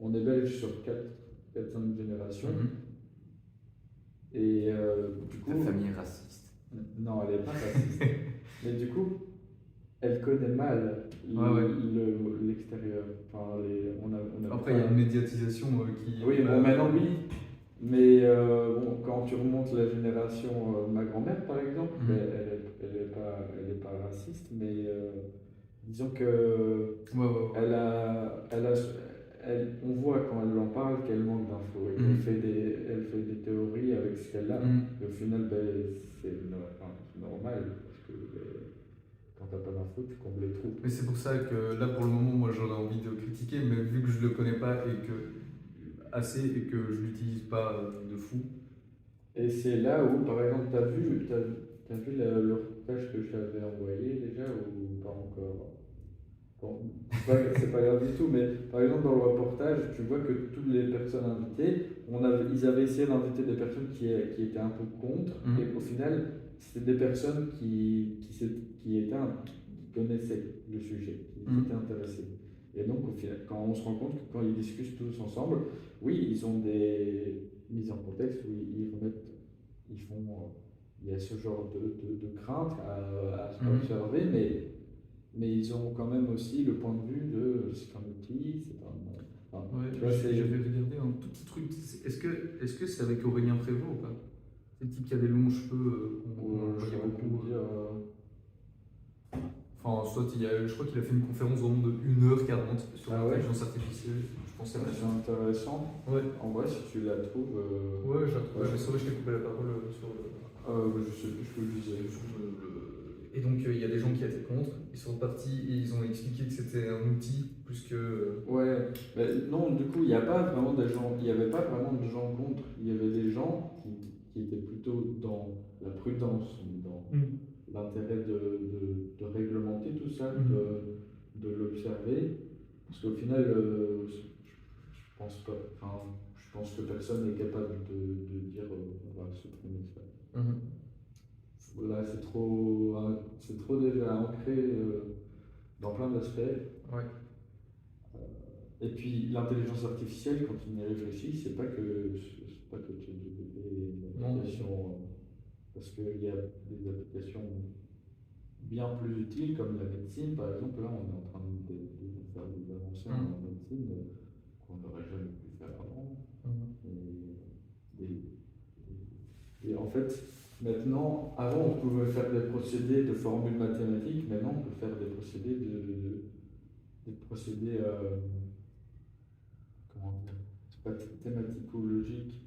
on est belge sur 4-5 générations. Mhm. Et du coup. Ta famille est raciste. Non, elle n'est pas raciste. Mais du coup, elle connaît mal l'extérieur. Enfin, Après, il y a une médiatisation qui. Oui, bon, maintenant, oui. Mais bon, quand tu remontes la génération, ma grand-mère, par exemple, elle est pas raciste, mais disons que on voit quand elle en parle qu'elle manque d'infos. Elle fait des théories avec ce qu'elle a. Et au final, c'est normal, parce que quand t'as pas d'infos, tu combles les trous. Mais c'est pour ça que là, pour le moment, moi, j'aurais envie de le critiquer, mais vu que je le connais pas et que je l'utilise pas de fou. Et c'est là où, par exemple, t'as vu le reportage que je t'avais envoyé déjà, ou pas encore? Bon, c'est pas grave du tout, mais par exemple, dans le reportage, tu vois que toutes les personnes invitées, ils avaient essayé d'inviter des personnes qui étaient un peu contre, et au final, c'était des personnes qui connaissaient le sujet, qui étaient intéressées. Et donc, au final, quand on se rend compte que quand ils discutent tous ensemble, oui, ils ont des mises en contexte où il y a ce genre de crainte à observer, mais ils ont quand même aussi le point de vue de c'est un outil, c'est un. J'avais regardé un tout petit truc. Est-ce que c'est avec Aurélien Prévost ou pas? C'est le type qui a des longs cheveux qu'on voyait beaucoup. Enfin, je crois qu'il a fait une conférence vraiment de 1h40 sur l'intelligence artificielle. Je pense que c'est intéressant. Ouais. En vrai, si tu la trouves. Ouais, je la trouve. Mais c'est vrai que je t'ai coupé la parole sur le. Je sais plus ce que je disais. Et donc, il y a des gens qui étaient contre. Ils sont partis et ils ont expliqué que c'était un outil plus que. Ouais, mais non, du coup, il n'y a pas vraiment des gens. Il n'y avait pas vraiment de gens contre. Il y avait des gens qui étaient plutôt dans la prudence, dans l'intérêt de réglementer tout ça, de l'observer. Parce qu'au final, je pense pas. Enfin, je pense que personne n'est capable de dire on va supprimer ça. Là, c'est trop déjà ancré dans plein d'aspects. Ouais. Et puis l'intelligence artificielle, quand on y réfléchit, c'est pas que ChatGPT est une application, parce qu'il y a des applications bien plus utiles comme la médecine, par exemple. Là, on est en train de faire des avancées en médecine qu'on n'aurait jamais pu faire avant. Et en fait, maintenant, avant on pouvait faire des procédés de formules mathématiques, maintenant on peut faire des procédés comment dire, c'est pas thématico-logique,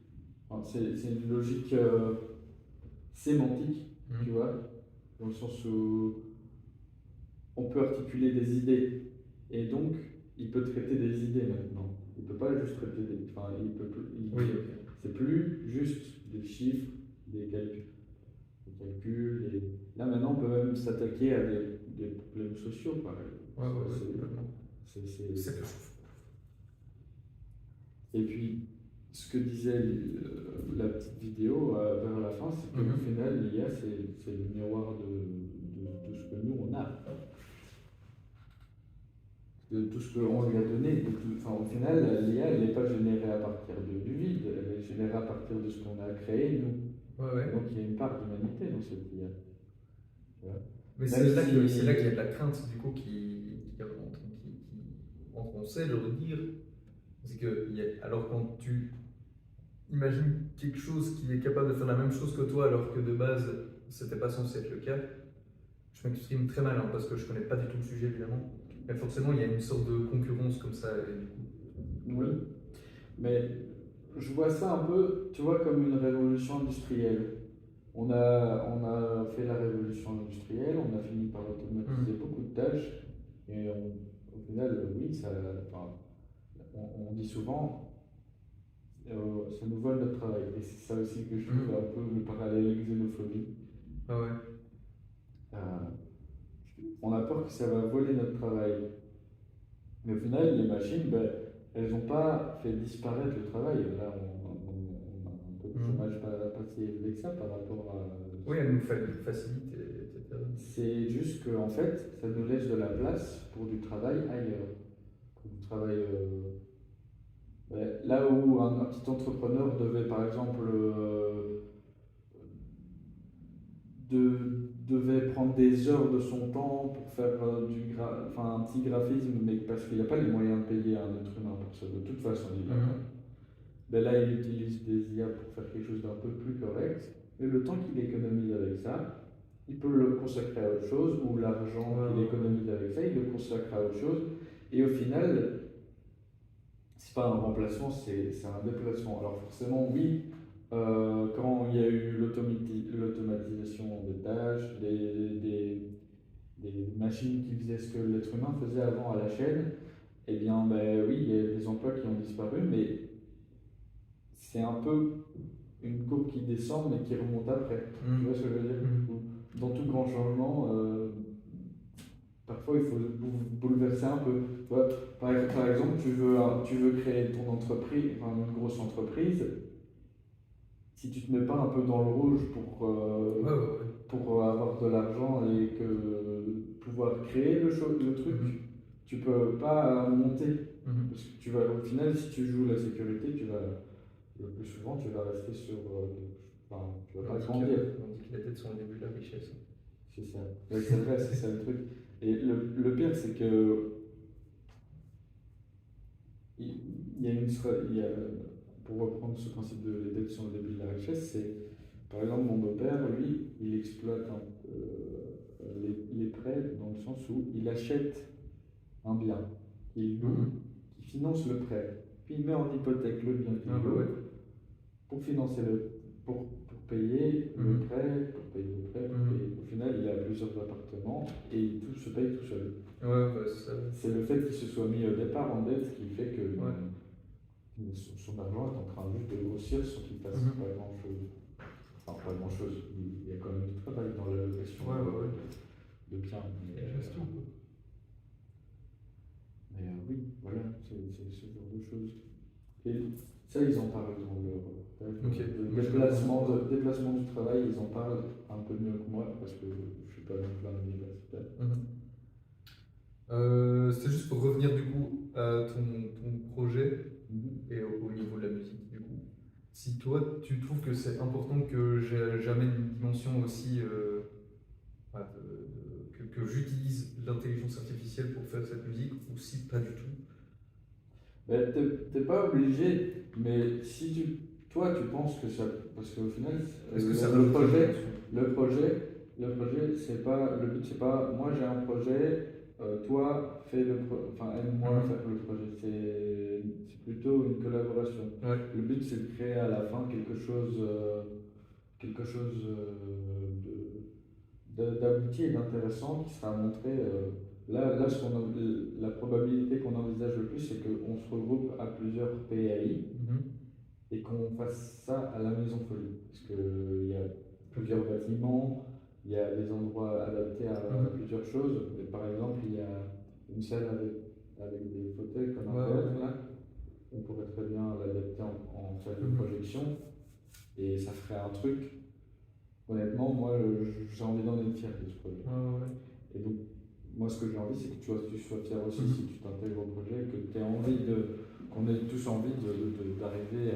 enfin, c'est une logique sémantique, tu vois, dans le sens où on peut articuler des idées, et donc il peut traiter des idées maintenant. Il peut pas juste traiter des. Enfin, c'est plus juste des chiffres, des calculs. Là maintenant, on peut même s'attaquer à des problèmes sociaux, par exemple. C'est Et puis, ce que disait la petite vidéo vers la fin, c'est qu'au final, l'IA, c'est le miroir de tout ce que nous, on a. De tout ce qu'on lui a donné. Au final, l'IA, elle n'est pas générée à partir du vide, elle est générée à partir de ce qu'on a créé, nous. Donc il y a une part d'humanité dans cette IA. Mais c'est là qu'il y a de la crainte, du coup, qui rentre. On sait le redire. C'est que, alors quand tu imagines quelque chose qui est capable de faire la même chose que toi, alors que de base, c'était pas censé être le cas, je m'exprime très mal, parce que je connais pas du tout le sujet, évidemment. Mais forcément, il y a une sorte de concurrence comme ça. Oui, mais je vois ça un peu, tu vois, comme une révolution industrielle. On a fait la révolution industrielle, on a fini par automatiser beaucoup de tâches, et au final, oui, on dit souvent, ça nous vole notre travail. Et c'est ça aussi que je trouve un peu le parallèle xénophobie. On a peur que ça va voler notre travail. Mais au final, les machines, elles n'ont pas fait disparaître le travail. Là, on a un peu de chômage pas si élevé que ça par rapport à. Oui, elles nous facilitent, etc. C'est juste qu'en fait, ça nous laisse de la place pour du travail ailleurs. Pour du travail Là où un petit entrepreneur devait, par exemple, devait prendre des heures de son temps pour faire enfin, un petit graphisme, mais parce qu'il n'a pas les moyens de payer un être humain pour ça, de toute façon, il l'a pas. Ben là, il utilise des IA pour faire quelque chose d'un peu plus correct, et le temps qu'il économise avec ça, il peut le consacrer à autre chose, ou l'argent qu'il économise avec ça, il le consacre à autre chose, et au final, c'est pas un remplacement, c'est un déplacement. Alors forcément, oui, quand il y a eu l'automatisation des tâches, des machines qui faisaient ce que l'être humain faisait avant à la chaîne, eh bien, ben oui, il y a des emplois qui ont disparu, mais c'est un peu une courbe qui descend, mais qui remonte après. Tu vois ce que je veux dire? Dans tout grand changement, parfois il faut bouleverser un peu. Tu vois, par exemple, tu veux créer ton entreprise, enfin une grosse entreprise. Si tu te mets pas un peu dans le rouge pour avoir de l'argent et pouvoir créer le truc, tu peux pas monter. Parce que au final, si tu joues la sécurité, le plus souvent, tu vas rester sur. Enfin, tu vas pas grandir. On dit que les dettes sont le début de la richesse. C'est ça. Ouais, c'est vrai, c'est ça le truc. Et le pire, c'est que. Il y a pour reprendre ce principe de les dettes sont le début de la richesse, c'est. Par exemple, mon beau-père, lui, il exploite les prêts dans le sens où il achète un bien, il loue, il finance le prêt, puis il met en hypothèque le bien qu'il loue pour financer pour payer le prêt, pour payer le prêt, pour payer. Au final, il a plusieurs appartements et tout se paye tout seul. C'est le fait qu'il se soit mis au départ en dette qui fait que son argent est en train juste de grossir sans qu'il fasse pas grand-chose. Enfin, pas grand-chose. Il y a quand même du travail dans la location de biens. Mais oui, voilà, c'est ce genre de choses. Et ça, ils en parlent dans leur déplacement du travail, ils en parlent un peu mieux que moi parce que je ne suis pas non plus un universitaire. C'était juste pour revenir du coup à ton projet et au niveau de la musique du coup. Si toi tu trouves que c'est important que j'amène une dimension aussi que j'utilise l'intelligence artificielle pour faire cette musique ou si pas du tout. Ben, t'es pas obligé, mais si toi tu penses que ça, parce qu'au final, le projet, c'est pas, le but c'est pas, moi j'ai un projet, toi fais aide-moi à faire le projet. C'est plutôt une collaboration. Le but c'est de créer à la fin quelque chose d'abouti et d'intéressant qui sera montré. Là la probabilité qu'on envisage le plus, c'est qu'on se regroupe à plusieurs PAI et qu'on fasse ça à la Maison Folie. Parce qu'il y a plusieurs bâtiments, il y a des endroits adaptés à plusieurs choses. Et par exemple, il y a une salle avec des fauteuils comme un théâtre là. On pourrait très bien l'adapter en salle de projection et ça ferait un truc. Honnêtement, moi j'ai envie d'en être fier de ce projet. Et donc, moi ce que j'ai envie, c'est que tu sois fier aussi si tu t'intègres au projet, que tu aies envie qu'on ait tous envie d'arriver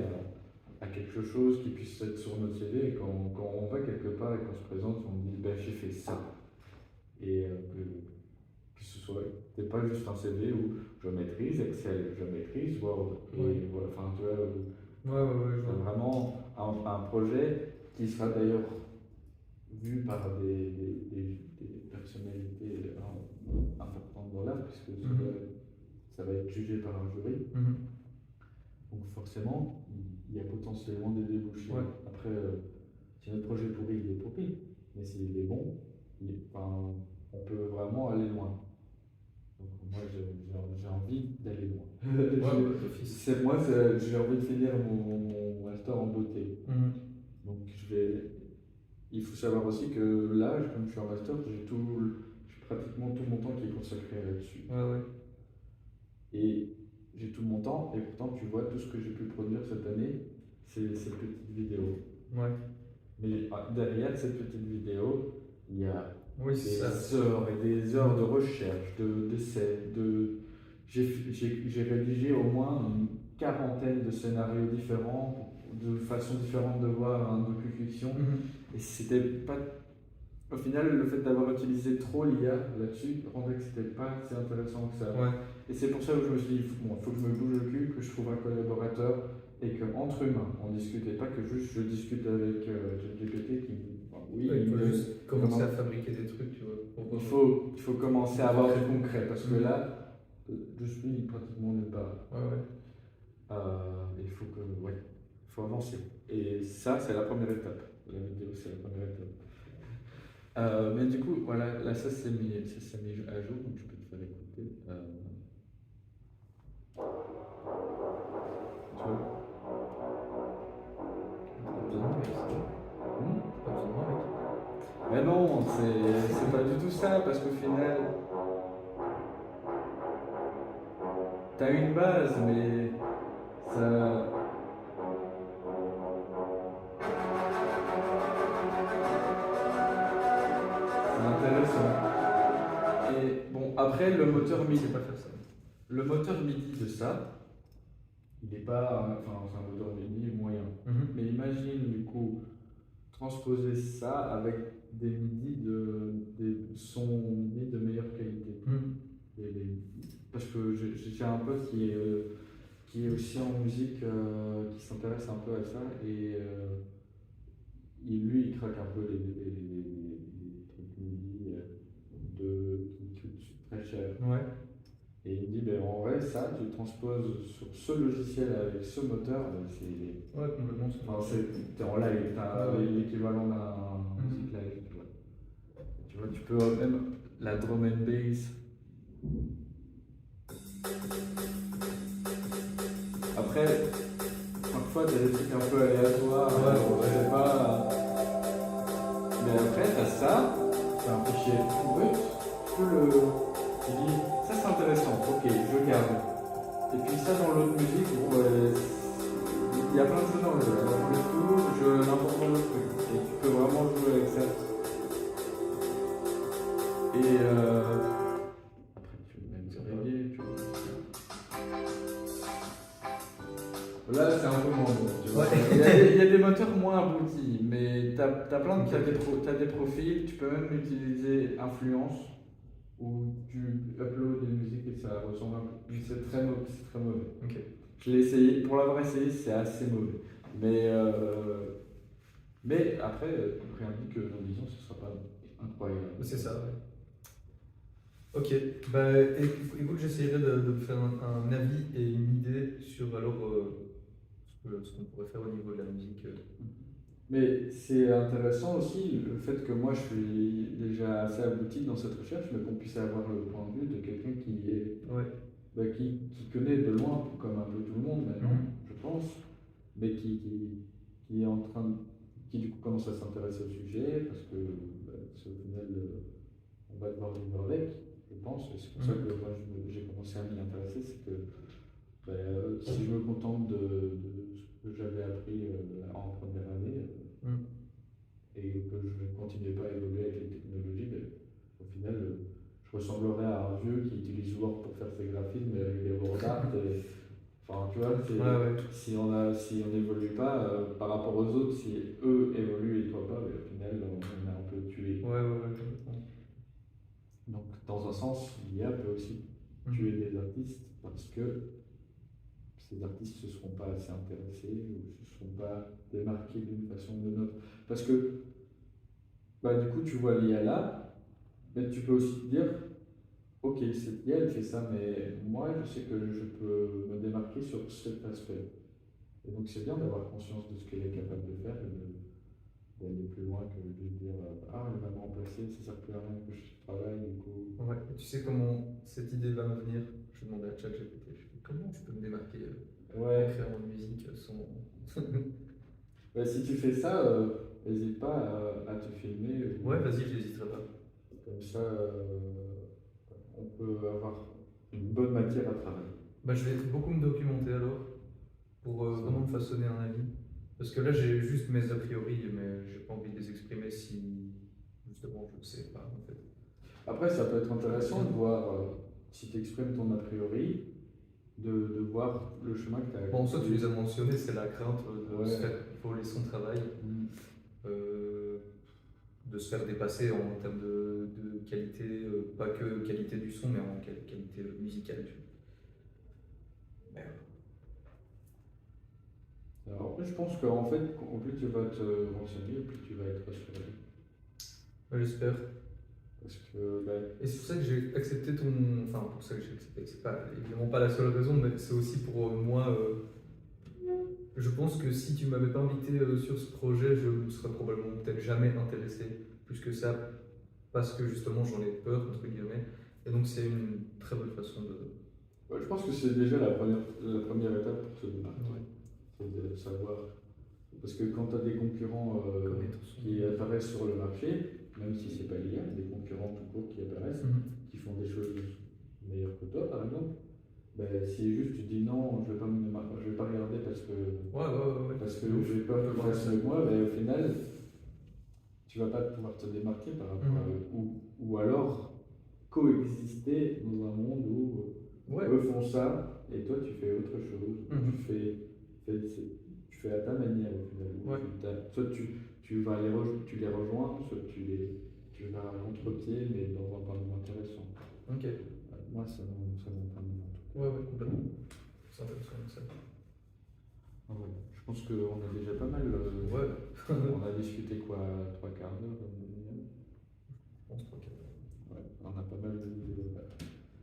à quelque chose qui puisse être sur notre CV. Et quand on va quelque part et qu'on se présente, on dit ben, j'ai fait ça. Et que ce soit, t'es pas juste un CV où je maîtrise Excel, je maîtrise Word. Et voilà, enfin tu vois, vraiment un projet qui sera d'ailleurs vu par des personnalités importantes dans l'art, puisque ça va être jugé par un jury. Donc forcément, il y a potentiellement des débouchés. Après, si notre projet est pourri, il est pourri. Mais s'il est bon, on peut vraiment aller loin. Donc moi, j'ai envie d'aller loin. J'ai envie de finir mon master en beauté. Donc il faut savoir aussi que là, comme je suis en master, j'ai pratiquement tout mon temps qui est consacré là-dessus. Et j'ai tout mon temps, et pourtant tu vois tout ce que j'ai pu produire cette année, c'est cette petite vidéo. Mais derrière cette petite vidéo, il y a des heures et des heures de recherche, d'essais, j'ai rédigé au moins quarantaine de scénarios différents, de façons différentes de voir un docu-fiction. Et c'était pas. Au final, le fait d'avoir utilisé trop l'IA là-dessus rendait que c'était pas si intéressant que ça. Ouais. Et c'est pour ça que je me suis dit, bon, il faut que je me bouge le cul, que je trouve un collaborateur et qu'entre humains, on discute et pas que juste je discute avec ChatGPT qui. Enfin, oui, Ouais, il faut mais juste commencer à fabriquer des trucs, tu vois. il faut commencer à avoir du concret parce que là, je suis pratiquement nulle part. Ouais. Il faut que, ouais, il faut avancer. Et ça, c'est la première étape. La vidéo, c'est la première étape. Mais du coup, voilà, là, ça s'est mis à jour, donc je peux te faire écouter. Tu vois? Mais non, c'est pas du tout ça, parce qu'au final, t'as une base, mais ça. C'est intéressant. Et bon, après, le moteur MIDI, pas faire ça. Le moteur MIDI de ça, il n'est pas. Enfin, c'est un moteur MIDI moyen. Mais imagine, du coup, transposer ça avec des MIDI des sons MIDI de meilleure qualité. Parce que j'ai un pote qui est aussi en musique, qui s'intéresse un peu à ça, et lui, il craque un peu les trucs MIDI qui coûtent très cher. Ouais. Et il me dit, ben, en vrai, ça, tu transposes sur ce logiciel avec ce moteur, ben, c'est. Ouais, complètement. T'es en live, t'as l'équivalent d'un musique live. Tu vois, tu peux même la drum and bass. Après, parfois, t'as des trucs un peu aléatoires, je sais pas. Mais après, t'as ça, c'est un fichier brut, tu dis, ça c'est intéressant, ok, je garde. Et puis ça, dans l'autre musique, bon, il y a plein de choses dans le jeu. Alors, je n'importe le truc. Et tu peux vraiment jouer avec ça. Et après, tu peux même se réveiller, tu vois. Là, c'est un peu moins bon. Tu vois. Il y a des moteurs moins aboutis, mais t'as des profils, tu peux même utiliser Influence, où tu uploads des musiques et ça ressemble un peu. C'est très mauvais. Okay. Je l'ai essayé, pour l'avoir essayé, c'est assez mauvais. Mais après, rien dit que l'audition ce ne sera pas incroyable. C'est ça, ouais. Ok, bah écoute, j'essaierai de faire un avis et une idée sur alors ce qu'on pourrait faire au niveau de la musique. Mais c'est intéressant aussi le fait que moi je suis déjà assez abouti dans cette recherche, mais qu'on puisse avoir le point de vue de quelqu'un qui est. Ouais. Qui connaît de loin, comme un peu tout le monde maintenant, je pense, mais qui est en train de. Qui du coup commence à s'intéresser au sujet, parce que au final, on va devoir vivre avec, je pense, et c'est pour ça que moi j'ai commencé à m'y intéresser, c'est que si je me contente de ce que j'avais appris en première année, et que je ne continuais pas à évoluer avec les technologies, au final, je ressemblerais à un vieux qui utilise Word pour faire ses graphismes avec des WordArt. Enfin, tu vois, si on n'évolue pas par rapport aux autres, si eux évoluent et toi pas, au final, on est un peu tué. Donc, dans un sens, l'IA peut aussi tuer des artistes parce que ces artistes ne se seront pas assez intéressés ou ne se seront pas démarqués d'une façon ou d'une autre. Parce que, du coup, tu vois l'IA là, mais tu peux aussi te dire, ok, cette IA elle fait ça, mais moi je sais que je peux me démarquer sur cet aspect. Et donc c'est bien d'avoir conscience de ce qu'elle est capable de faire et d'aller plus loin que de dire elle va me remplacer, ça sert plus à rien que je travaille du coup. Ouais, et tu sais comment cette idée va me venir? Je demandais à ChatGPT, comment tu peux me démarquer en créant une musique sans. Si tu fais ça, n'hésite pas à te filmer. Ouais, vas-y, j'hésiterai pas. Comme ça, on peut avoir une bonne matière à travailler. Je vais beaucoup me documenter alors, pour vraiment me façonner un avis. Parce que là, j'ai juste mes a priori, mais j'ai pas envie de les exprimer si, justement, je ne sais pas, en fait. Après, ça peut être intéressant de voir si tu exprimes ton a priori, de voir le chemin que tu as. Bon, ça, tu les as mentionnés, c'est la crainte de Ouais. se faire voler son travail, de se faire dépasser en termes de qualité, pas que qualité du son, mais en qualité musicale. Tu vois. Mais, Alors, je pense qu'en fait, au plus tu vas te renseigner, au plus tu vas être rassuré. j'espère. Parce que, Et c'est pour ça que j'ai accepté ton. Enfin, pour ça que j'ai accepté. C'est pas évidemment pas la seule raison, mais c'est aussi pour moi. Je pense que si tu m'avais pas invité sur ce projet, je ne serais probablement peut-être jamais intéressé plus que ça, parce que justement j'en ai peur, entre guillemets. Et donc c'est une très bonne façon de. je pense que c'est déjà la première étape pour se démarquer. C'est de savoir. Parce que quand tu as des concurrents qui apparaissent sur le marché, même si c'est pas l'IA, des concurrents tout court qui apparaissent, qui font des choses meilleures que toi, par exemple, si juste tu dis non, je vais pas regarder parce que parce que j'ai peur que tu fasses mieux que moi, au final, tu vas pas pouvoir te démarquer par rapport à eux. Ou alors coexister dans un monde où eux font ça et toi tu fais autre chose. Tu fais à ta manière au final. Soit tu vas tu les rejoins, soit tu vas à contre-pied, mais dans un point de vue intéressant. Ok. Moi, ça m'intéresse. Ouais, complètement. C'est intéressant ça. Je pense qu'on a déjà pas mal. On a discuté quoi, 3 quarts d'heure, Je pense 3 quarts d'heure. On a pas mal de.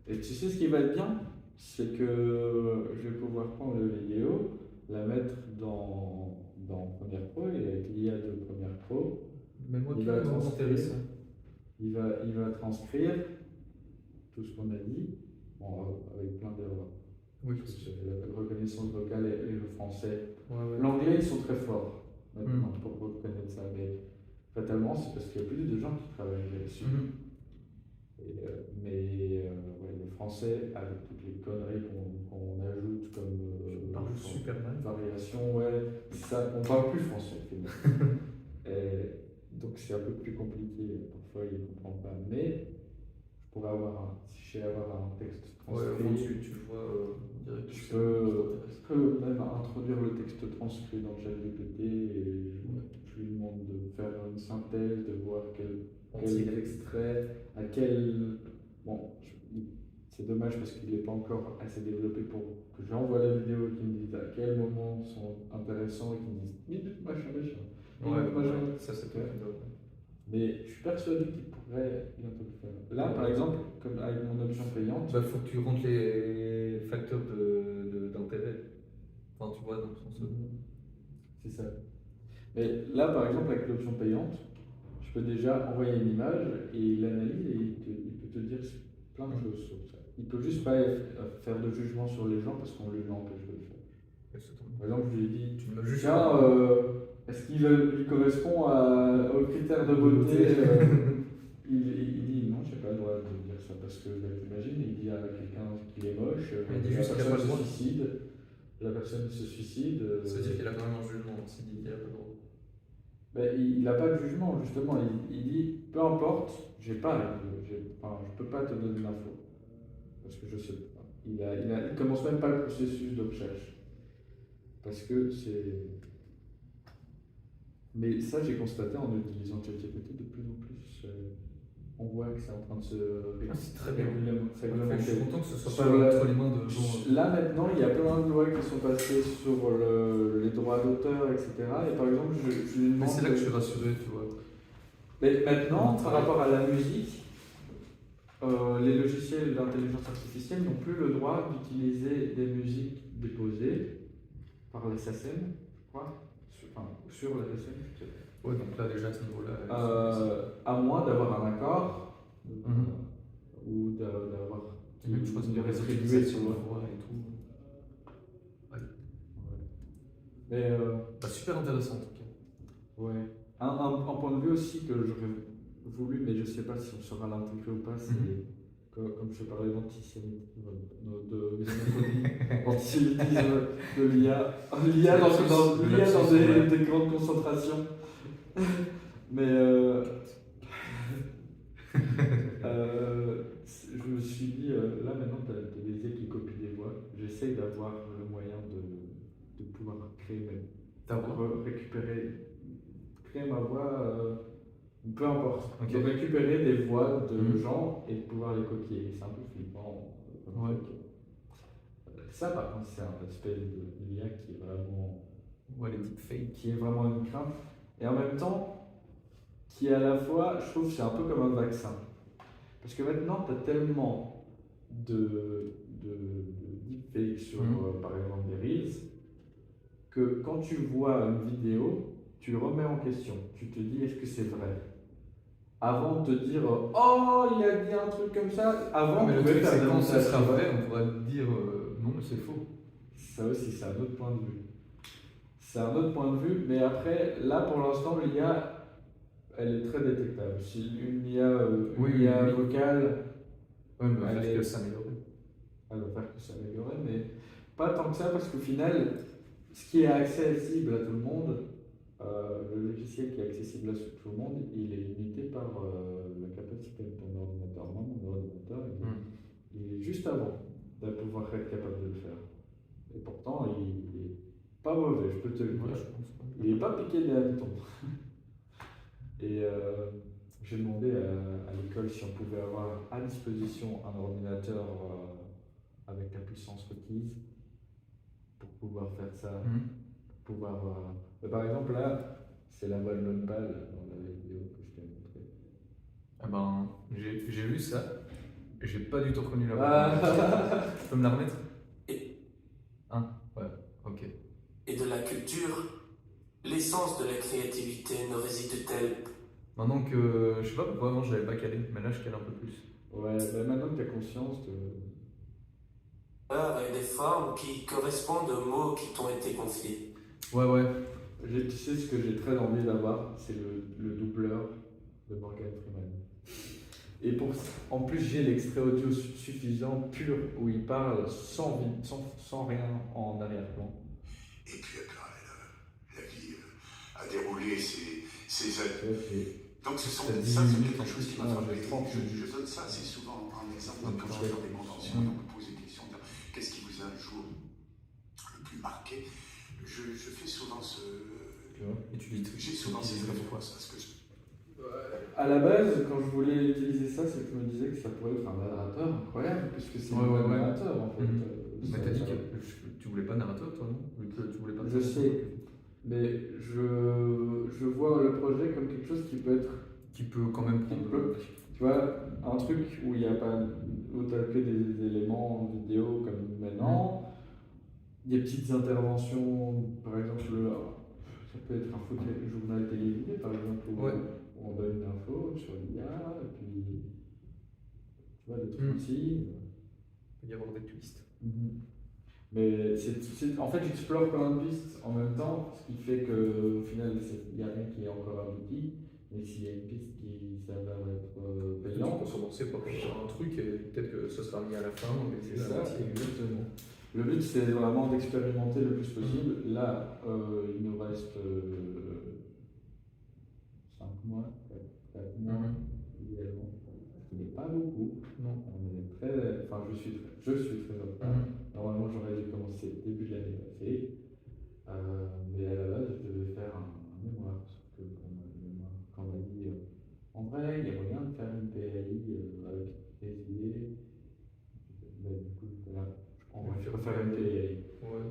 Et tu sais ce qui va être bien, c'est que je vais pouvoir prendre la vidéo, la mettre dans Premiere Pro et avec l'IA de Premiere Pro. Mais moi, il va transcrire. Il va transcrire tout ce qu'on a dit, avec plein d'erreurs. Oui, parce que la reconnaissance vocale et le français. Ouais. L'anglais, ils sont très forts maintenant pour reconnaître ça, mais fatalement, c'est parce qu'il y a plus de gens qui travaillent là-dessus. Le français, avec toutes les conneries qu'on ajoute comme super mal. variation, ça, on parle plus français donc c'est un peu plus compliqué, parfois il ne comprend pas, mais je pourrais si je sais avoir un texte transcrit, tu le vois direct. Je peux même introduire le texte transcrit dans ChatGPT et je lui demande de faire une synthèse, de voir quel extrait, à quel. C'est dommage parce qu'il n'est pas encore assez développé pour que j'envoie la vidéo et qu'il me dise à quels moments sont intéressants et qu'il me dise machin. Ça c'est clair. Mais je suis persuadé qu'il pourrait bientôt le faire. Là, par exemple, comme avec mon option payante. Il faut que tu rentres les facteurs d'intérêt. Enfin, tu vois, dans le sens. C'est ça. Mais là, par exemple, avec l'option payante, je peux déjà envoyer une image et il l'analyse et il peut te dire plein de choses sur ça. Il peut juste pas faire de jugement sur les gens parce qu'on lui empêche de le faire. Par exemple, je lui ai dit, tiens, est-ce qu'il lui correspond aux critères de beauté il dit non, je n'ai pas le droit de dire ça parce que t'imagines, il dit à quelqu'un qu'il est moche, il dit juste qu'il n'a pas le droit. La personne se suicide. Ça veut dire qu'il a quand même un jugement s'il dit qu'il n'a pas le droit. Il n'a pas de jugement, justement. Il dit peu importe, je peux pas te donner l'info. Parce que je sais pas. Il commence même pas le processus de recherche. Parce que c'est. Mais ça, j'ai constaté en utilisant ChatGPT de plus en plus. On voit que c'est en train de se c'est très bien. réglementer. Je suis content que ce soit pas entre les mains de gens. Là maintenant, il y a plein de lois qui sont passées sur les droits d'auteur, etc. Et par exemple, je lui demande. Mais c'est là que je suis rassuré, tu vois. Mais maintenant, par rapport à la musique, les logiciels d'intelligence artificielle n'ont plus le droit d'utiliser des musiques déposées par les SACEM, je crois, sur la SACEM. Ouais, donc là déjà à ce niveau-là. À moins d'avoir un accord ou d'avoir de rétribuer sur la voix et tout. Mais super intéressant en tout cas. Ouais. Un point de vue aussi que j'aurais voulu, mais je ne sais pas si on saura l'intégrer ou pas, c'est comme je parlais d'antisémitisme, antisémitisme de l'IA. L'IA dans des grandes concentrations. Mais je me suis dit, là maintenant, tu as des IA qui copient des voix. J'essaie j'essaye d'avoir le moyen de pouvoir créer Ta voix. créer ma voix, peu importe. Ok. De récupérer des voix de Mhm. gens et de pouvoir les copier. C'est un peu flippant. Comme Ouais. truc. Ça, par contre, c'est un aspect de l'IA qui est vraiment, Ouais, les deepfakes. qui est vraiment une crainte. Et en même temps, qui est à la fois, je trouve, c'est un peu comme un vaccin. Parce que maintenant, tu as tellement de deepfakes sur, par exemple, des Reels, que quand tu vois une vidéo, tu remets en question. Tu te dis, est-ce que c'est vrai? Avant de te dire, oh, il a dit un truc comme ça. Avant, Mais on le pouvait truc, faire c'est des que quand ça montages, sera tu vois. vrai, on pourra te dire non, c'est faux. Ça aussi, c'est un autre point de vue. C'est un autre point de vue, mais après, là, pour l'instant, l'IA, elle est très détectable. Si une IA, Oui, une oui, IA oui. vocale, Ouais, mais on va elle faire que est s'améliorer. elle va faire que s'améliorer, mais pas tant que ça, parce qu'au final, ce qui est accessible à tout le monde, le logiciel qui est accessible à tout le monde, il est limité par la capacité de ton ordinateur. Moi, mon ordinateur, il est juste avant de pouvoir être capable de le faire. Et pourtant, il est pas mauvais, je peux te le Ouais, dire. je pense. Il n'est pas piqué des hannetons. Et j'ai demandé à l'école si on pouvait avoir à disposition un ordinateur avec la puissance requise pour pouvoir faire ça. Pouvoir, par exemple, là, c'est la bonne notepad dans la vidéo que je t'ai montrée. Ah ben, j'ai vu ça, et j'ai pas du tout reconnu la voix. Ah. Tu peux me la remettre? Et- Ouais, ok. Et de la culture, l'essence de la créativité ne réside-t-elle Maintenant que, je sais pas pourquoi avant je l'avais pas calé, mais là je cale un peu plus. Ouais, maintenant que tu as conscience de. et des formes qui correspondent aux mots qui t'ont été confiés? Ouais. Tu sais ce que j'ai très envie d'avoir, c'est le doubleur de Morgan Freeman. Et en plus, j'ai l'extrait audio suffisant, pur, où il parle sans rien en arrière-plan. Et puis après, la vie a déroulé ses années. Donc ça, c'est quelque chose qui m'a frappé. Je donne ça assez souvent en exemple quand je fais des conventions, on me pose des questions. Qu'est-ce qui vous a un jour le plus marqué? Je fais souvent Et tu dis j'ai souvent ces références à ce que je. À la base, quand je voulais utiliser ça, c'est que je me disais que ça pourrait être un narrateur incroyable, puisque c'est un narrateur en fait. Mais t'as dit que tu voulais pas narrateur toi, non? Vu que tu voulais pas. Je sais, mais je vois le projet comme quelque chose qui peut être. Qui peut quand même prendre. Tu vois, un truc où il n'y a pas. Où tu n'as que des éléments vidéo comme maintenant, des petites interventions, par exemple, ça peut être un journal télévisé, par exemple, où on donne une info sur l'IA, et puis. Tu vois, des trucs aussi. Il peut y avoir des twists. Mais en fait, j'explore plein de pistes en même temps, ce qui fait qu'au final, il n'y a rien qui est encore abouti. Mais s'il y a une piste qui s'avère être payante. On peut commencer par un truc et peut-être que ce sera mis à la fin. C'est ça, exactement. Le but, c'est vraiment d'expérimenter le plus possible. Là, il nous reste 5 mois, 4 mois, idéalement. Ce qui n'est pas beaucoup. Non. On est très, enfin, je suis très en retard. Normalement, j'aurais dû commencer début de l'année passée. Mais à la base, je devais faire un mémoire. Sauf que quand on m'a dit, en vrai, il y a moyen de faire une PAI avec des idées. Du coup, voilà, je peux faire une PAI.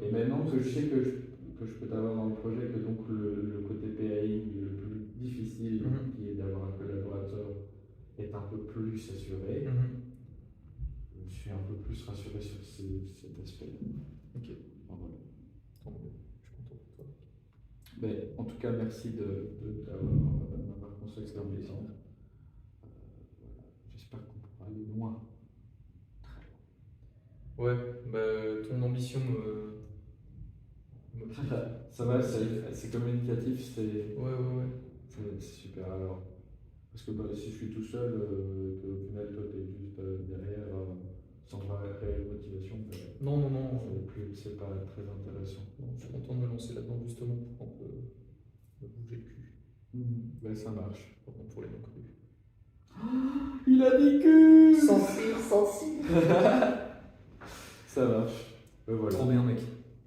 Et maintenant que je sais que je peux t'avoir dans le projet, que donc le côté PAI le plus difficile, qui est d'avoir un collaborateur, est un peu plus assuré, je suis un peu plus rassuré sur cet aspect-là. Ok. Voilà. Je suis content pour toi. Mais en tout cas, merci d'avoir construit cette ambition. Voilà. J'espère qu'on pourra aller loin. Ouais, bah, ton ambition me. Ça va, c'est communicatif, c'est. Ouais. C'est super alors. Parce que si je suis tout seul, que au final toi t'es juste derrière sans réelle motivation, Non. c'est pas très intéressant. Non, je suis content de me lancer là-dedans justement pour un peu me bouger le cul. Ben ça marche. Pardon pour les non crus. Il a dit que Sensible. ça marche. Ben voilà. voilà. Trop bien, mec.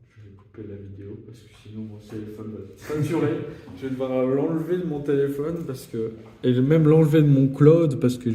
Je vais couper la vidéo parce que sinon mon téléphone va être saturé. Je vais devoir l'enlever de mon téléphone parce que. Et même l'enlever de mon cloud parce que